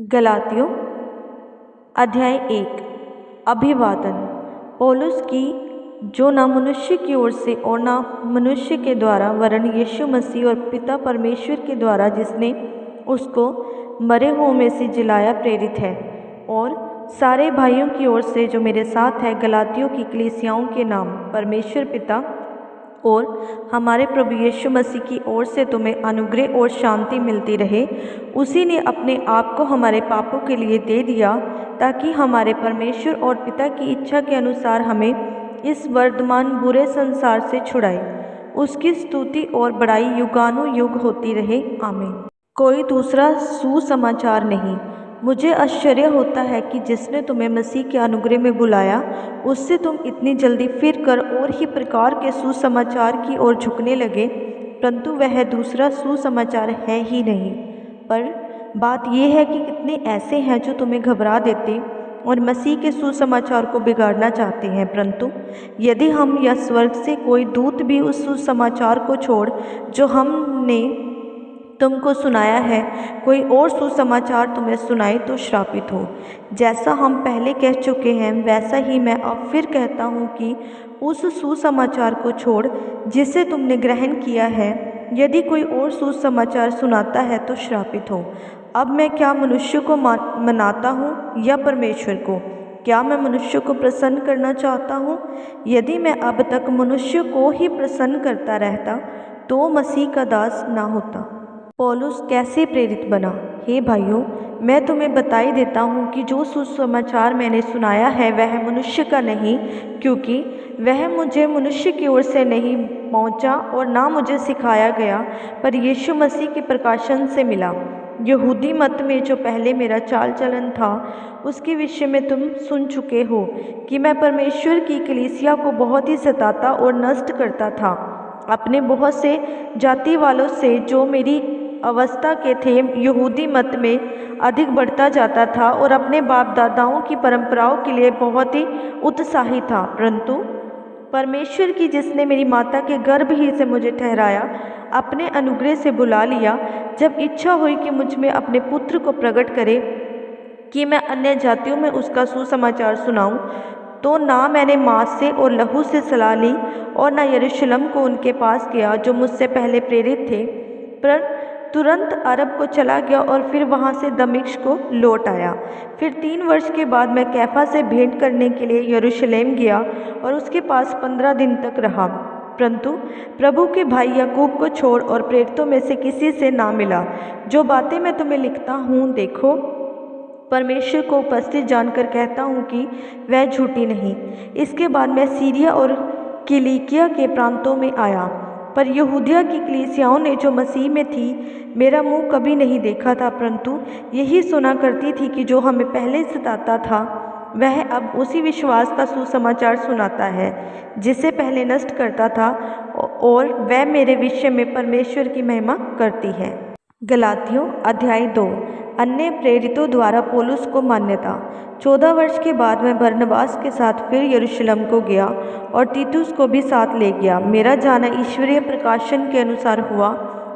गलातियों अध्याय 1। अभिवादन। पौलुस की, जो ना मनुष्य की ओर से और ना मनुष्य के द्वारा वरन यीशु मसीह और पिता परमेश्वर के द्वारा जिसने उसको मरे हुओं में से जिलाया प्रेरित है, और सारे भाइयों की ओर से जो मेरे साथ है गलातियों की कलीसियाओं के नाम परमेश्वर पिता और हमारे प्रभु यीशु मसीह की ओर से तुम्हें अनुग्रह और शांति मिलती रहे। उसी ने अपने आप को हमारे पापों के लिए दे दिया, ताकि हमारे परमेश्वर और पिता की इच्छा के अनुसार हमें इस वर्तमान बुरे संसार से छुड़ाए। उसकी स्तुति और बड़ाई युगानुयुग होती रहे। आमीन। कोई दूसरा सुसमाचार नहीं। मुझे आश्चर्य होता है कि जिसने तुम्हें मसीह के अनुग्रह में बुलाया, उससे तुम इतनी जल्दी फिर कर और ही प्रकार के सुसमाचार की ओर झुकने लगे, परंतु वह दूसरा सुसमाचार है ही नहीं। पर बात यह है कि कितने ऐसे हैं जो तुम्हें घबरा देते और मसीह के सुसमाचार को बिगाड़ना चाहते हैं। परंतु यदि हम या स्वर्ग से कोई दूत भी उस सुसमाचार को छोड़ जो हमने तुमको सुनाया है, कोई और सुसमाचार तुम्हें सुनाए, तो श्रापित हो। जैसा हम पहले कह चुके हैं, वैसा ही मैं अब फिर कहता हूँ कि उस सुसमाचार को छोड़ जिसे तुमने ग्रहण किया है, यदि कोई और सुसमाचार सुनाता है तो श्रापित हो। अब मैं क्या मनुष्य को मनाता हूँ या परमेश्वर को? क्या मैं मनुष्य को प्रसन्न करना चाहता हूँ? यदि मैं अब तक मनुष्य को ही प्रसन्न करता रहता, तो मसीह का दास ना होता। पौलुस कैसे प्रेरित बना? हे भाइयों, मैं तुम्हें बताई देता हूँ कि जो सुसमाचार मैंने सुनाया है वह मनुष्य का नहीं, क्योंकि वह मुझे मनुष्य की ओर से नहीं पहुँचा और ना मुझे सिखाया गया, पर यीशु मसीह के प्रकाशन से मिला। यहूदी मत में जो पहले मेरा चाल चलन था, उसके विषय में तुम सुन चुके हो कि मैं परमेश्वर की कलीसिया को बहुत ही सताता और नष्ट करता था। अपने बहुत से जाति वालों से जो मेरी अवस्था के थे यहूदी मत में अधिक बढ़ता जाता था और अपने बाप दादाओं की परंपराओं के लिए बहुत ही उत्साही था। परंतु परमेश्वर की, जिसने मेरी माता के गर्भ ही से मुझे ठहराया, अपने अनुग्रह से बुला लिया, जब इच्छा हुई कि मुझ में अपने पुत्र को प्रकट करे कि मैं अन्य जातियों में उसका सुसमाचार सुनाऊं, तो ना मैंने मांस से और लहू से सलाह ली और ना यरूशलेम को उनके पास गया जो मुझसे पहले प्रेरित थे, पर तुरंत अरब को चला गया और फिर वहाँ से दमिश्क को लौट आया। फिर 3 वर्ष के बाद मैं कैफा से भेंट करने के लिए यरूशलेम गया और उसके पास 15 दिन तक रहा, परंतु प्रभु के भाई याकूब को छोड़ और प्रेरितों में से किसी से ना मिला। जो बातें मैं तुम्हें लिखता हूँ, देखो, परमेश्वर को उपस्थित जानकर कहता हूँ कि वह झूठी नहीं। इसके बाद मैं सीरिया और किलिकिया के प्रांतों में आया, पर यहूदिया की कलीसियाओं ने जो मसीह में थी मेरा मुंह कभी नहीं देखा था, परंतु यही सुना करती थी कि जो हमें पहले सताता था वह अब उसी विश्वास का सुसमाचार सुनाता है जिसे पहले नष्ट करता था, और वह मेरे विषय में परमेश्वर की महिमा करती है। गलातियों अध्याय 2। अन्य प्रेरितों द्वारा पौलुस को मान्यता। 14 वर्ष के बाद मैं बरनबास के साथ फिर यरूशलेम को गया और तीतुस को भी साथ ले गया। मेरा जाना ईश्वरीय प्रकाशन के अनुसार हुआ,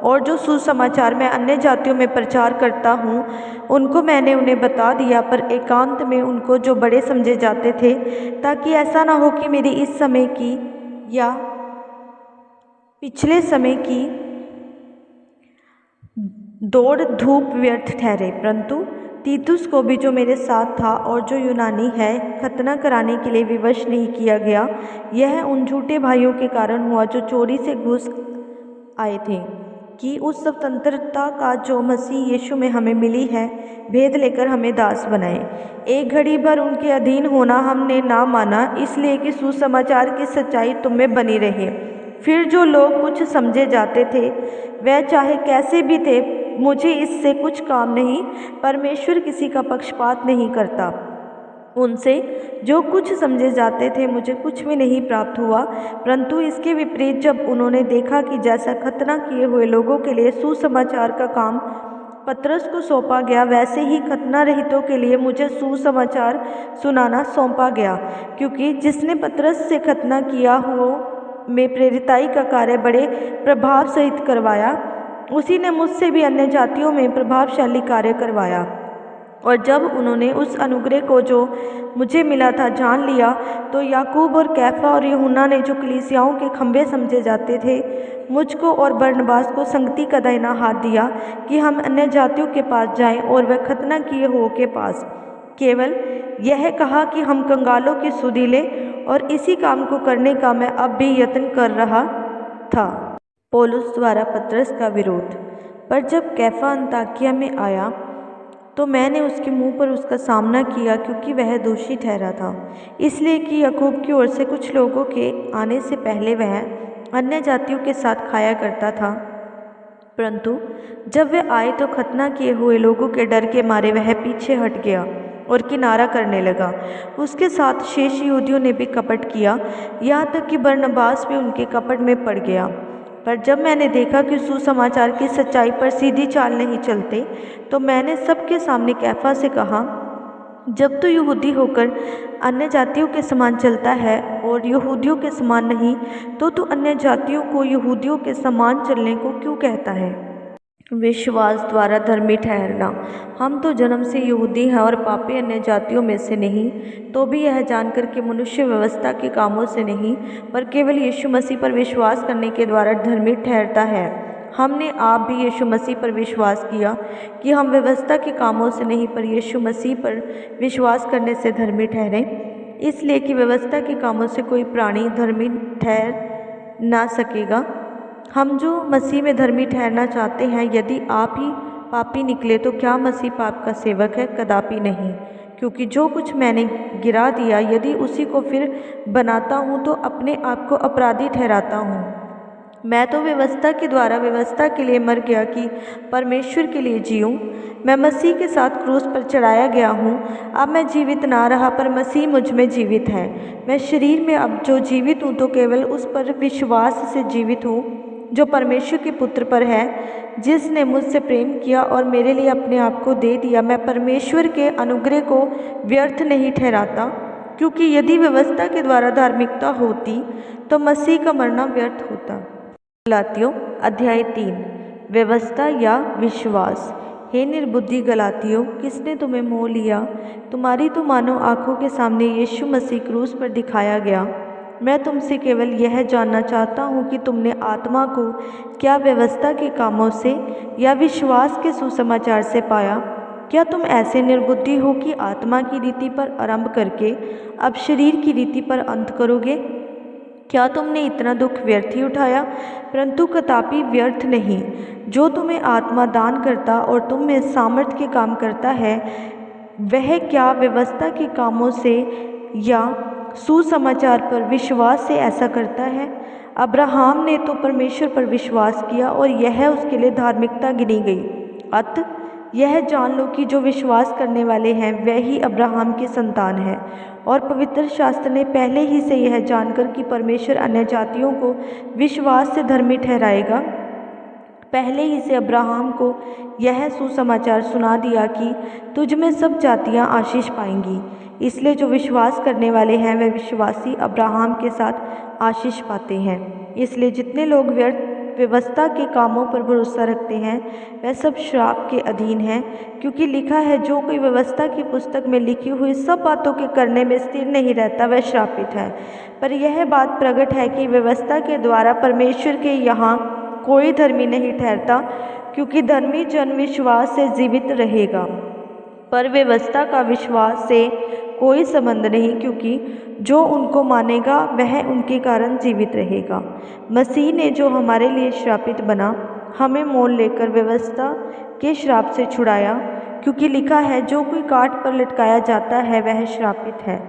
और जो सुसमाचार मैं अन्य जातियों में प्रचार करता हूँ उनको मैंने उन्हें बता दिया, पर एकांत में उनको जो बड़े समझे जाते थे, ताकि ऐसा ना हो कि मेरी इस समय की या पिछले समय की दौड़ धूप व्यर्थ ठहरे। परंतु तीतुस को भी, जो मेरे साथ था और जो यूनानी है, खतना कराने के लिए विवश नहीं किया गया। यह उन झूठे भाइयों के कारण हुआ जो चोरी से घुस आए थे, कि उस स्वतंत्रता का जो मसीह यीशु में हमें मिली है भेद लेकर हमें दास बनाए। एक घड़ी भर उनके अधीन होना हमने ना माना, इसलिए कि सुसमाचार की सच्चाई तुम में बनी रहे। फिर जो लोग कुछ समझे जाते थे, वह चाहे कैसे भी थे, मुझे इससे कुछ काम नहीं। परमेश्वर किसी का पक्षपात नहीं करता। उनसे जो कुछ समझे जाते थे मुझे कुछ भी नहीं प्राप्त हुआ, परंतु इसके विपरीत जब उन्होंने देखा कि जैसा खतना किए हुए लोगों के लिए सुसमाचार का काम पतरस को सौंपा गया, वैसे ही खतना रहितों के लिए मुझे सुसमाचार सुनाना सौंपा गया, क्योंकि जिसने पतरस से खतना किया हो में प्रेरिताई का कार्य बड़े प्रभाव सहित करवाया, उसी ने मुझसे भी अन्य जातियों में प्रभावशाली कार्य करवाया। और जब उन्होंने उस अनुग्रह को जो मुझे मिला था जान लिया, तो याकूब और कैफा और यूहन्ना ने, जो कलीसियाओं के खंभे समझे जाते थे, मुझको और बरनबास को संगति का दाहिना हाथ दिया कि हम अन्य जातियों के पास जाएं और वह खतना किए हुओं के पास। केवल यह कहा कि हम कंगालों की सुधि लें, और इसी काम को करने का मैं अब भी यत्न कर रहा था। पौलुस द्वारा पतरस का विरोध। पर जब कैफा अन्ताकिया में आया तो मैंने उसके मुंह पर उसका सामना किया, क्योंकि वह दोषी ठहरा था, इसलिए कि याकूब की ओर से कुछ लोगों के आने से पहले वह अन्य जातियों के साथ खाया करता था। परंतु जब वे आए तो खतना किए हुए लोगों के डर के मारे वह पीछे हट गया और किनारा करने लगा। उसके साथ शेष यहूदियों ने भी कपट किया, यहाँ तक कि बरनबास भी उनके कपट में पड़ गया। पर जब मैंने देखा कि सुसमाचार की सच्चाई पर सीधी चाल नहीं चलते, तो मैंने सबके सामने कैफा से कहा, जब तू यहूदी होकर अन्य जातियों के समान चलता है और यहूदियों के समान नहीं, तो तू अन्य जातियों को यहूदियों के समान चलने को क्यों कहता है? विश्वास द्वारा धर्मी ठहरना। हम तो जन्म से यहूदी हैं और पापी अन्य जातियों में से नहीं, तो भी यह जानकर कि मनुष्य व्यवस्था के कामों से नहीं, पर केवल यीशु मसीह पर विश्वास करने के द्वारा धर्मी ठहरता है। हमने आप भी यीशु मसीह पर विश्वास किया कि हम व्यवस्था के कामों से नहीं, पर यीशु मसीह पर विश्वास करने से धर्मी ठहरें, इसलिए कि व्यवस्था के कामों से कोई प्राणी धर्मी ठहर ना सकेगा। हम जो मसीह में धर्मी ठहरना चाहते हैं, यदि आप ही पापी निकले तो क्या मसीह पाप का सेवक है? कदापि नहीं। क्योंकि जो कुछ मैंने गिरा दिया, यदि उसी को फिर बनाता हूँ तो अपने आप को अपराधी ठहराता हूँ। मैं तो व्यवस्था के द्वारा व्यवस्था के लिए मर गया कि परमेश्वर के लिए जीऊँ। मैं मसीह के साथ क्रूस पर चढ़ाया गया हूँ। अब मैं जीवित ना रहा, पर मसीह मुझ में जीवित है। मैं शरीर में अब जो जीवित हूँ तो केवल उस पर विश्वास से जीवित हूँ जो परमेश्वर के पुत्र पर है, जिसने मुझसे प्रेम किया और मेरे लिए अपने आप को दे दिया। मैं परमेश्वर के अनुग्रह को व्यर्थ नहीं ठहराता, क्योंकि यदि व्यवस्था के द्वारा धार्मिकता होती तो मसीह का मरना व्यर्थ होता। गलातियों अध्याय 3। व्यवस्था या विश्वास। हे निर्बुद्धि गलातियों, किसने तुम्हें मोह लिया? तुम्हारी तो मानो आँखों के सामने यीशु मसीह क्रूस पर दिखाया गया। मैं तुमसे केवल यह जानना चाहता हूँ कि तुमने आत्मा को क्या व्यवस्था के कामों से या विश्वास के सुसमाचार से पाया? क्या तुम ऐसे निर्बुद्धि हो कि आत्मा की रीति पर आरंभ करके अब शरीर की रीति पर अंत करोगे? क्या तुमने इतना दुख व्यर्थ ही उठाया? परंतु कदापि व्यर्थ नहीं। जो तुम्हें आत्मा दान करता और तुम में सामर्थ्य के काम करता है, वह क्या व्यवस्था के कामों से या सुसमाचार पर विश्वास से ऐसा करता है? अब्राहम ने तो परमेश्वर पर विश्वास किया और यह उसके लिए धार्मिकता गिनी गई। अतः यह जान लो कि जो विश्वास करने वाले हैं वह ही अब्राहम की संतान है। और पवित्र शास्त्र ने पहले ही से यह जानकर कि परमेश्वर अन्य जातियों को विश्वास से धर्मी ठहराएगा, पहले ही से अब्राहम को यह सुसमाचार सुना दिया कि तुझ में सब जातियां आशीष पाएंगी। इसलिए जो विश्वास करने वाले हैं वह विश्वासी अब्राहम के साथ आशीष पाते हैं। इसलिए जितने लोग व्यर्थ व्यवस्था के कामों पर भरोसा रखते हैं वह सब श्राप के अधीन हैं, क्योंकि लिखा है, जो कोई व्यवस्था की पुस्तक में लिखी हुई सब बातों के करने में स्थिर नहीं रहता वह श्रापित है। पर यह बात प्रकट है कि व्यवस्था के द्वारा परमेश्वर के यहाँ कोई धर्मी नहीं ठहरता, क्योंकि धर्मी जन विश्वास से जीवित रहेगा। पर व्यवस्था का विश्वास से कोई संबंध नहीं, क्योंकि जो उनको मानेगा वह उनके कारण जीवित रहेगा। मसीह ने जो हमारे लिए श्रापित बना, हमें मोल लेकर व्यवस्था के श्राप से छुड़ाया, क्योंकि लिखा है, जो कोई काठ पर लटकाया जाता है वह श्रापित है।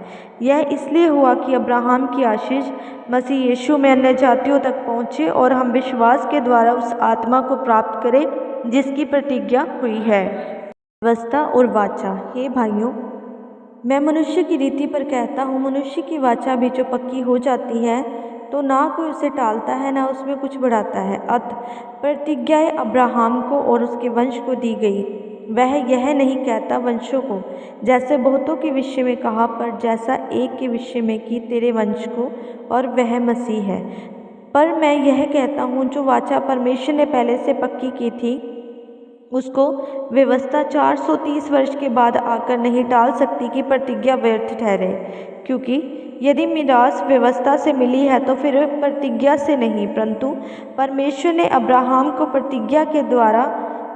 यह इसलिए हुआ कि अब्राहम की आशीष मसीह यीशु में अन्य जातियों तक पहुँचे और हम विश्वास के द्वारा उस आत्मा को प्राप्त करें जिसकी प्रतिज्ञा हुई है। व्यवस्था और वाचा। हे भाइयों, मैं मनुष्य की रीति पर कहता हूँ, मनुष्य की वाचा भी जो पक्की हो जाती है तो ना कोई उसे टालता है ना उसमें कुछ बढ़ाता है। अतः प्रतिज्ञाएँ अब्राहम को और उसके वंश को दी गई। वह यह नहीं कहता वंशों को, जैसे बहुतों के विषय में कहा, पर जैसा एक के विषय में कि तेरे वंश को, और वह मसीह है। पर मैं यह कहता हूँ, जो वाचा परमेश्वर ने पहले से पक्की की थी उसको व्यवस्था 430 वर्ष के बाद आकर नहीं टाल सकती कि प्रतिज्ञा व्यर्थ ठहरे, क्योंकि यदि मीरास व्यवस्था से मिली है तो फिर प्रतिज्ञा से नहीं, परंतु परमेश्वर ने अब्राहम को प्रतिज्ञा के द्वारा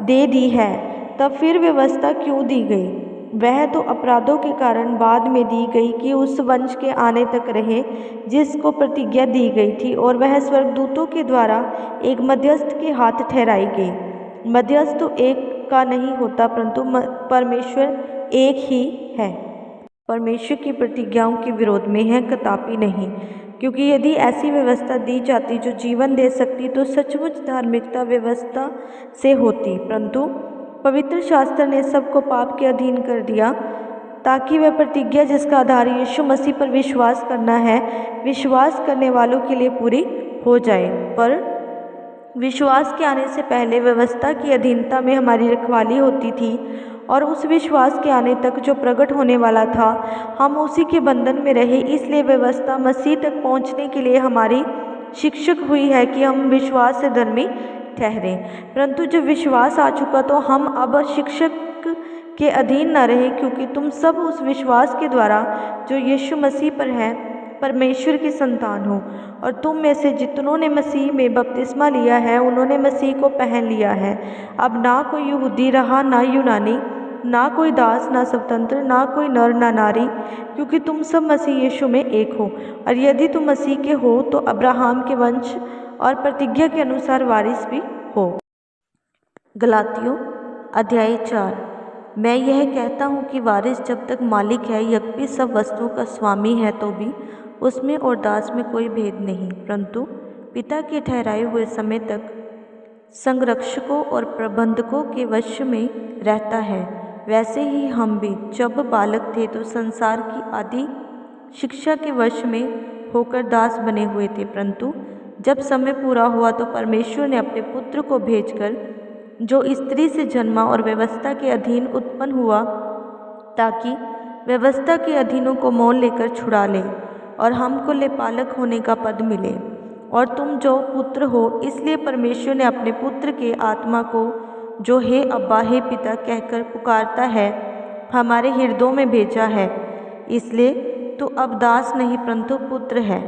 दे दी है, तब फिर व्यवस्था क्यों दी गई? वह तो अपराधों के कारण बाद में दी गई कि उस वंश के आने तक रहे जिसको प्रतिज्ञा दी गई थी, और वह स्वर्गदूतों के द्वारा एक मध्यस्थ के हाथ ठहराई गई। मध्यस्थ तो एक का नहीं होता, परंतु परमेश्वर एक ही है। परमेश्वर की प्रतिज्ञाओं के विरोध में है, कदापि नहीं, क्योंकि यदि ऐसी व्यवस्था दी जाती जो जीवन दे सकती तो सचमुच धार्मिकता व्यवस्था से होती, परंतु पवित्र शास्त्र ने सबको पाप के अधीन कर दिया ताकि वह प्रतिज्ञा जिसका आधार यीशु मसीह पर विश्वास करना है, विश्वास करने वालों के लिए पूरी हो जाए। पर विश्वास के आने से पहले व्यवस्था की अधीनता में हमारी रखवाली होती थी, और उस विश्वास के आने तक जो प्रकट होने वाला था हम उसी के बंधन में रहे। इसलिए व्यवस्था मसीह तक पहुंचने के लिए हमारी शिक्षक हुई है कि हम विश्वास से धर्मी ठहरे, परंतु जब विश्वास आ चुका तो हम अब शिक्षक के अधीन न रहे, क्योंकि तुम सब उस विश्वास के द्वारा जो यीशु मसीह पर है परमेश्वर की संतान हो। और तुम में से जितनों ने मसीह में बपतिस्मा लिया है उन्होंने मसीह को पहन लिया है। अब ना कोई यहूदी रहा ना यूनानी, ना कोई दास ना स्वतंत्र, ना कोई नर ना नारी, क्योंकि तुम सब मसीह यीशु में एक हो। और यदि तुम मसीह के हो तो अब्राहम के वंश और प्रतिज्ञा के अनुसार वारिस भी हो। गलातियों अध्याय 4। मैं यह कहता हूँ कि वारिस जब तक मालिक है, यद्यपि सब वस्तुओं का स्वामी है, तो भी उसमें और दास में कोई भेद नहीं, परंतु पिता के ठहराए हुए समय तक संरक्षकों और प्रबंधकों के वश में रहता है। वैसे ही हम भी जब बालक थे तो संसार की आदि शिक्षा के वश में होकर दास बने हुए थे, परंतु जब समय पूरा हुआ तो परमेश्वर ने अपने पुत्र को भेजकर, जो स्त्री से जन्मा और व्यवस्था के अधीन उत्पन्न हुआ, ताकि व्यवस्था के अधीनों को मोल लेकर छुड़ा ले और हमको लेपालक होने का पद मिले। और तुम जो पुत्र हो, इसलिए परमेश्वर ने अपने पुत्र के आत्मा को, जो हे अब्बा हे पिता कहकर पुकारता है, हमारे हृदयों में भेजा है। इसलिए तो अब दास नहीं परंतु पुत्र है,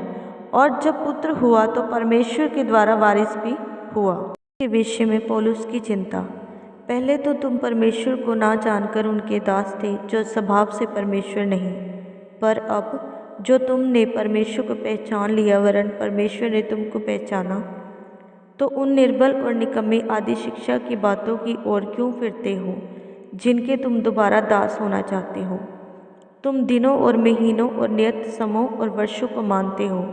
और जब पुत्र हुआ तो परमेश्वर के द्वारा वारिस भी हुआ। के विषय में पौलुस की चिंता। पहले तो तुम परमेश्वर को ना जानकर उनके दास थे, जो स्वभाव से परमेश्वर नहीं, पर अब जो तुमने परमेश्वर को पहचान लिया, वरन परमेश्वर ने तुमको पहचाना, तो उन निर्बल और निकम्मी आदि शिक्षा की बातों की ओर क्यों फिरते हो, जिनके तुम दोबारा दास होना चाहते हो। तुम दिनों और महीनों और नियत समयों और वर्षों को मानते हो।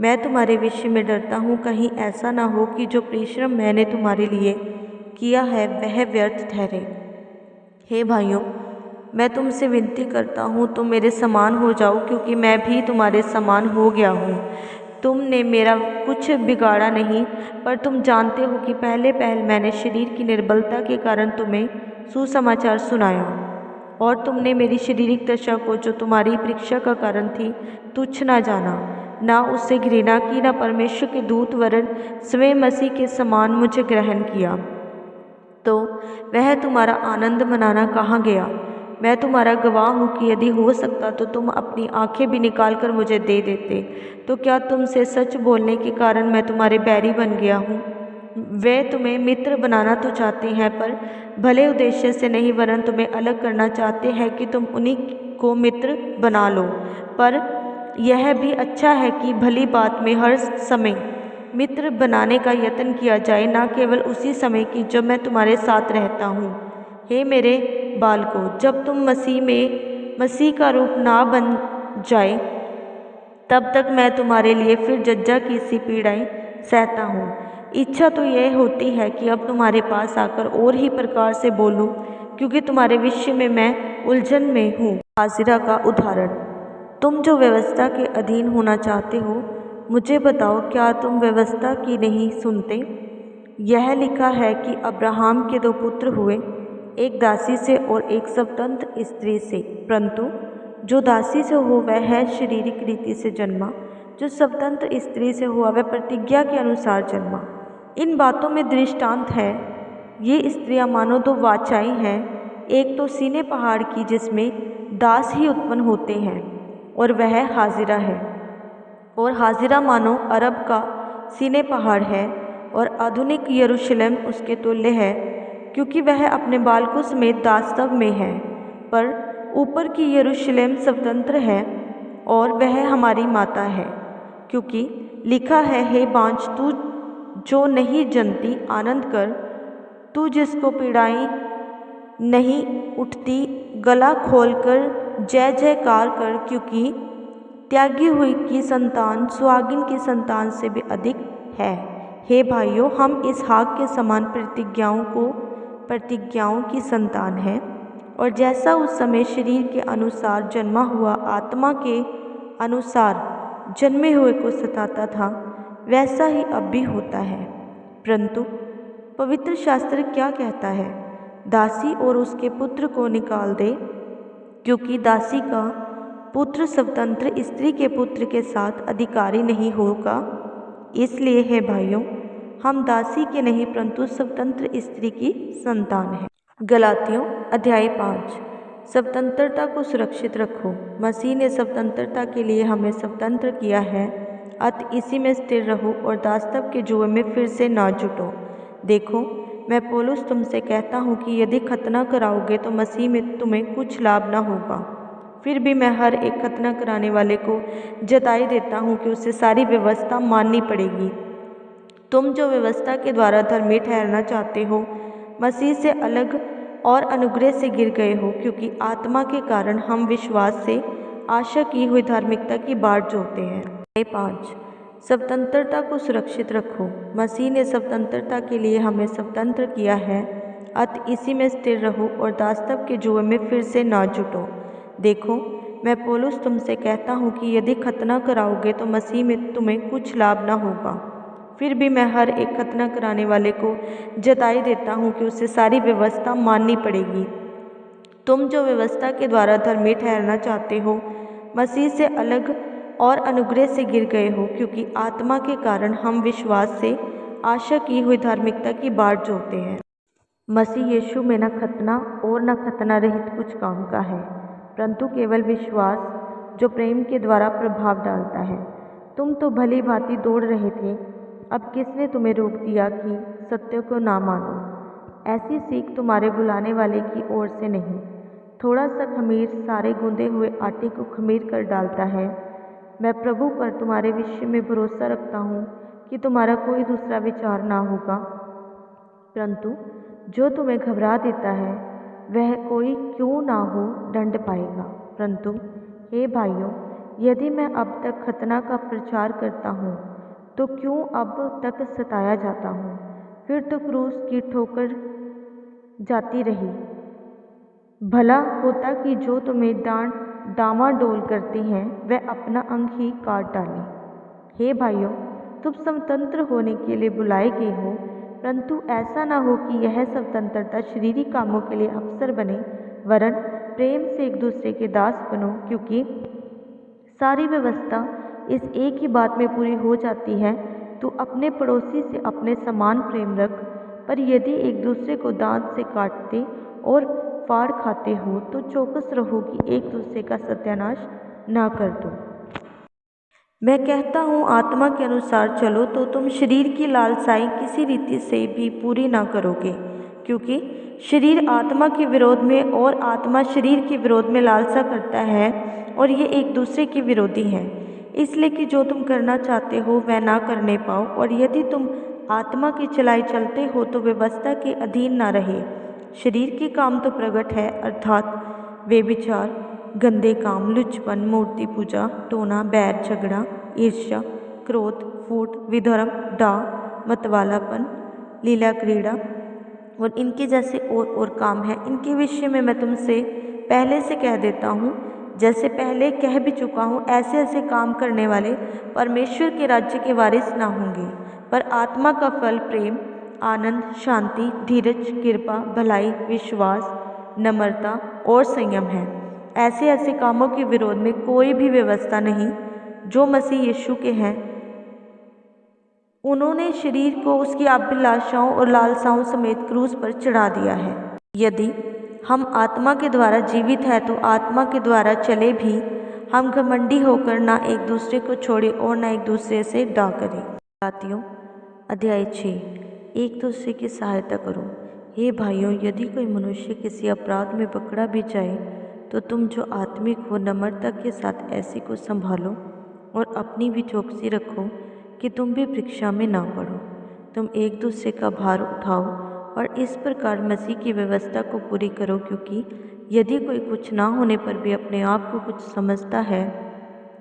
मैं तुम्हारे विषय में डरता हूँ, कहीं ऐसा ना हो कि जो परिश्रम मैंने तुम्हारे लिए किया है वह व्यर्थ ठहरे। हे भाइयों, मैं तुमसे विनती करता हूँ तुम मेरे समान हो जाओ, क्योंकि मैं भी तुम्हारे समान हो गया हूँ। तुमने मेरा कुछ बिगाड़ा नहीं, पर तुम जानते हो कि पहले मैंने शरीर की निर्बलता के कारण तुम्हें सुसमाचार सुनाया, और तुमने मेरी शारीरिक दशा को, जो तुम्हारी परीक्षा का कारण थी, तुच्छ ना जाना, ना उससे घृणा की, ना परमेश्वर के दूत वरन स्वयं मसीह के समान मुझे ग्रहण किया। तो वह तुम्हारा आनंद मनाना कहाँ गया? मैं तुम्हारा गवाह हूँ कि यदि हो सकता तो तुम अपनी आंखें भी निकाल कर मुझे दे देते। तो क्या तुमसे सच बोलने के कारण मैं तुम्हारे बैरी बन गया हूँ? वे तुम्हें मित्र बनाना तो चाहते हैं, पर भले उद्देश्य से नहीं, वरन तुम्हें अलग करना चाहते हैं कि तुम उन्हीं को मित्र बना लो। पर यह भी अच्छा है कि भली बात में हर समय मित्र बनाने का यत्न किया जाए, ना केवल उसी समय की जब मैं तुम्हारे साथ रहता हूँ। हे मेरे बालकों, जब तुम मसीह का रूप ना बन जाए, तब तक मैं तुम्हारे लिए फिर जज्जा की सी पीड़ाएं सहता हूँ। इच्छा तो यह होती है कि अब तुम्हारे पास आकर और ही प्रकार से बोलूँ, क्योंकि तुम्हारे विषय में मैं उलझन में हूँ। हाजिरा का उदाहरण। तुम जो व्यवस्था के अधीन होना चाहते हो, मुझे बताओ, क्या तुम व्यवस्था की नहीं सुनते? यह लिखा है कि अब्राहम के 2 पुत्र हुए, एक दासी से और एक स्वतंत्र स्त्री से, परंतु जो दासी से हो वह है शारीरिक रीति से जन्मा, जो स्वतंत्र स्त्री से हुआ वह प्रतिज्ञा के अनुसार जन्मा। इन बातों में दृष्टांत है ये स्त्रियां मानो दो वाचाएं हैं, एक तो सीने पहाड़ की जिसमें दास ही उत्पन्न होते हैं और वह हाजिरा है, और हाजिरा मानो अरब का सीने पहाड़ है और आधुनिक यरूशलेम उसके तुल्य है, क्योंकि वह अपने बालकों समेत दास्तव में है। पर ऊपर की यरूशलेम स्वतंत्र है और वह हमारी माता है, क्योंकि लिखा है, हे बाँझ तू जो नहीं जनती आनंद कर, तू जिसको पीड़ाएं नहीं उठती गला खोलकर जय जयकार कर, क्योंकि त्यागी हुई की संतान सुहागिन की संतान से भी अधिक है। हे भाइयों, हम इसहाक के समान प्रतिज्ञाओं की संतान हैं, और जैसा उस समय शरीर के अनुसार जन्मा हुआ आत्मा के अनुसार जन्मे हुए को सताता था, वैसा ही अब भी होता है। परंतु पवित्र शास्त्र क्या कहता है? दासी और उसके पुत्र को निकाल दे, क्योंकि दासी का पुत्र स्वतंत्र स्त्री के पुत्र के साथ अधिकारी नहीं होगा। इसलिए हे भाइयों, हम दासी के नहीं परंतु स्वतंत्र स्त्री की संतान हैं। गलातियों अध्याय 5। स्वतंत्रता को सुरक्षित रखो। मसीह ने स्वतंत्रता के लिए हमें स्वतंत्र किया है, अतः इसी में स्थिर रहो और दासत्व के जुए में फिर से ना जुटो। देखो, मैं पौलुस तुमसे कहता हूँ कि यदि खतना कराओगे तो मसीह में तुम्हें कुछ लाभ न होगा। फिर भी मैं हर एक खतना कराने वाले को जताई देता हूँ कि उसे सारी व्यवस्था माननी पड़ेगी। तुम जो व्यवस्था के द्वारा धर्मी ठहरना चाहते हो, मसीह से अलग और अनुग्रह से गिर गए हो, क्योंकि आत्मा के कारण हम विश्वास से आशा की हुई धार्मिकता की बाट जोहते हैं। 5। स्वतंत्रता को सुरक्षित रखो। मसीह ने स्वतंत्रता के लिए हमें स्वतंत्र किया है, अतः इसी में स्थिर रहो और दासत्व के जुए में फिर से ना जुटो। देखो, मैं पौलुस तुमसे कहता हूँ कि यदि खतना कराओगे तो मसीह में तुम्हें कुछ लाभ न होगा। फिर भी मैं हर एक खतना कराने वाले को जताई देता हूँ कि उसे सारी व्यवस्था माननी पड़ेगी। तुम जो व्यवस्था के द्वारा धर्मी ठहरना चाहते हो, मसीह से अलग और अनुग्रह से गिर गए हो, क्योंकि आत्मा के कारण हम विश्वास से आशा की हुई धार्मिकता की बाट जोहते हैं। मसीह यीशु में न खतना और न खतना रहित कुछ काम का है, परंतु केवल विश्वास जो प्रेम के द्वारा प्रभाव डालता है। तुम तो भली भांति दौड़ रहे थे, अब किसने तुम्हें रोक दिया कि सत्य को ना मानो? ऐसी सीख तुम्हारे बुलाने वाले की ओर से नहीं। थोड़ा सा खमीर सारे गूंदे हुए आटे को खमीर कर डालता है। मैं प्रभु पर तुम्हारे विषय में भरोसा रखता हूँ कि तुम्हारा कोई दूसरा विचार ना होगा, परंतु जो तुम्हें घबरा देता है वह कोई क्यों ना हो दंड पाएगा। परंतु हे भाइयों, यदि मैं अब तक खतना का प्रचार करता हूँ तो क्यों अब तक सताया जाता हूँ? फिर तो क्रूस की ठोकर जाती रही। भला होता कि जो तुम्हें डामाडोल करते हैं वह अपना अंग ही काट डालें। हे भाइयों, तुम स्वतंत्र होने के लिए बुलाए गए हो, परंतु ऐसा ना हो कि यह स्वतंत्रता शरीरी कामों के लिए अवसर बने, वरन प्रेम से एक दूसरे के दास बनो, क्योंकि सारी व्यवस्था इस एक ही बात में पूरी हो जाती है, तू अपने पड़ोसी से अपने समान प्रेम रख। पर यदि एक दूसरे को दांत से काटते और फाड़ खाते हो तो चौकस रहो कि एक दूसरे का सत्यानाश ना कर दो। मैं कहता हूँ, आत्मा के अनुसार चलो तो तुम शरीर की लालसाएं किसी रीति से भी पूरी ना करोगे, क्योंकि शरीर आत्मा के विरोध में और आत्मा शरीर के विरोध में लालसा करता है, और ये एक दूसरे के विरोधी हैं, इसलिए कि जो तुम करना चाहते हो वह ना करने पाओ। और यदि तुम आत्मा की चलाई चलते हो तो व्यवस्था के अधीन ना रहे। शरीर के काम तो प्रकट है, अर्थात व्यभिचार, गंदे काम, लुचपन, मूर्ति पूजा, टोना, बैर, झगड़ा, ईर्ष्या, क्रोध, फूट, विधर्म, डाह, मतवालापन, लीला क्रीड़ा और इनके जैसे और काम हैं। इनके विषय में मैं तुमसे पहले से कह देता हूँ, जैसे पहले कह भी चुका हूँ, ऐसे ऐसे काम करने वाले परमेश्वर के राज्य के वारिस ना होंगे। पर आत्मा का फल प्रेम, आनंद, शांति, धीरज, कृपा, भलाई, विश्वास, नम्रता और संयम है। ऐसे ऐसे कामों के विरोध में कोई भी व्यवस्था नहीं जो मसीह यीशु के हैं उन्होंने शरीर को उसकी अभिलाषाओं और लालसाओं समेत क्रूस पर चढ़ा दिया है। यदि हम आत्मा के द्वारा जीवित हैं तो आत्मा के द्वारा चले भी। हम घमंडी होकर ना एक दूसरे को छोड़े और ना एक दूसरे से डा करें। गलातियों अध्याय 6। एक दूसरे की सहायता करो। हे भाइयों, यदि कोई मनुष्य किसी अपराध में पकड़ा भी जाए तो तुम जो आत्मिक हो नम्रता के साथ ऐसे को संभालो और अपनी भी चौकसी रखो कि तुम भी परीक्षा में ना पड़ो। तुम एक दूसरे का भार उठाओ और इस प्रकार मसीह की व्यवस्था को पूरी करो, क्योंकि यदि कोई कुछ ना होने पर भी अपने आप को कुछ समझता है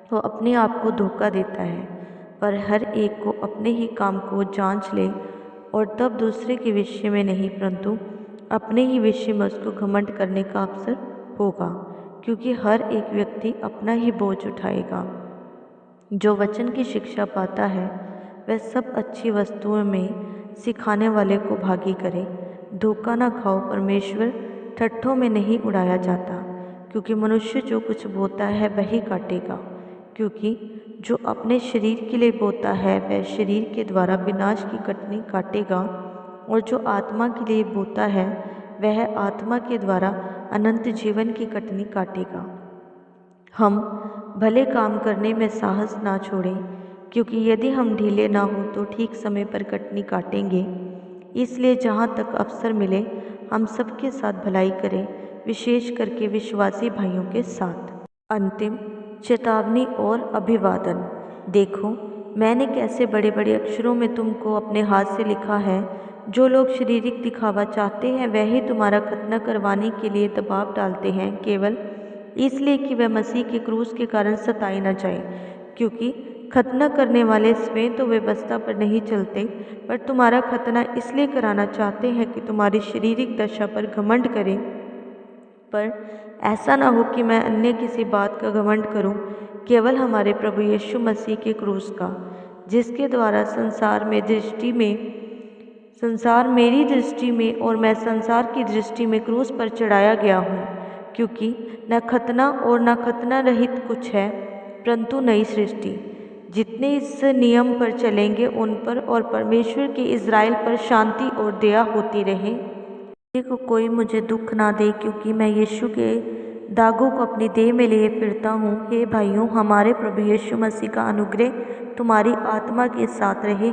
तो अपने आप को धोखा देता है। पर हर एक को अपने ही काम को जांच ले और तब दूसरे के विषय में नहीं परंतु अपने ही विषय में उसको घमंड करने का अवसर होगा, क्योंकि हर एक व्यक्ति अपना ही बोझ उठाएगा। जो वचन की शिक्षा पाता है वह सब अच्छी वस्तुओं में सिखाने वाले को भागी करे। धोखा न खाओ, परमेश्वर ठट्ठों में नहीं उड़ाया जाता, क्योंकि मनुष्य जो कुछ बोता है वही काटेगा। क्योंकि जो अपने शरीर के लिए बोता है वह शरीर के द्वारा विनाश की कटनी काटेगा, और जो आत्मा के लिए बोता है वह आत्मा के द्वारा अनंत जीवन की कटनी काटेगा। हम भले काम करने में साहस ना छोड़ें, क्योंकि यदि हम ढीले ना हो तो ठीक समय पर कटनी काटेंगे। इसलिए जहाँ तक अवसर मिले हम सबके साथ भलाई करें, विशेष करके विश्वासी भाइयों के साथ। अंतिम चेतावनी और अभिवादन। देखो, मैंने कैसे बड़े बड़े अक्षरों में तुमको अपने हाथ से लिखा है। जो लोग शारीरिक दिखावा चाहते हैं वह ही तुम्हारा खतना करवाने के लिए दबाव डालते हैं, केवल इसलिए कि वह मसीह के क्रूस के कारण सताए न जाए। क्योंकि खतना करने वाले स्वयं तो व्यवस्था पर नहीं चलते, पर तुम्हारा खतना इसलिए कराना चाहते हैं कि तुम्हारी शारीरिक दशा पर घमंड करें। पर ऐसा ना हो कि मैं अन्य किसी बात का घमंड करूं, केवल हमारे प्रभु यीशु मसीह के क्रूस का, जिसके द्वारा संसार मेरी दृष्टि में और मैं संसार की दृष्टि में क्रूस पर चढ़ाया गया हूँ। क्योंकि न खतना और न खतना रहित कुछ है, परंतु नई सृष्टि। जितने इस नियम पर चलेंगे उन पर और परमेश्वर के इज़राइल पर शांति और दया होती रहे। को कोई मुझे दुख ना दे, क्योंकि मैं यीशु के दागों को अपनी देह में लिए फिरता हूँ। हे भाइयों, हमारे प्रभु यीशु मसीह का अनुग्रह तुम्हारी आत्मा के साथ रहे।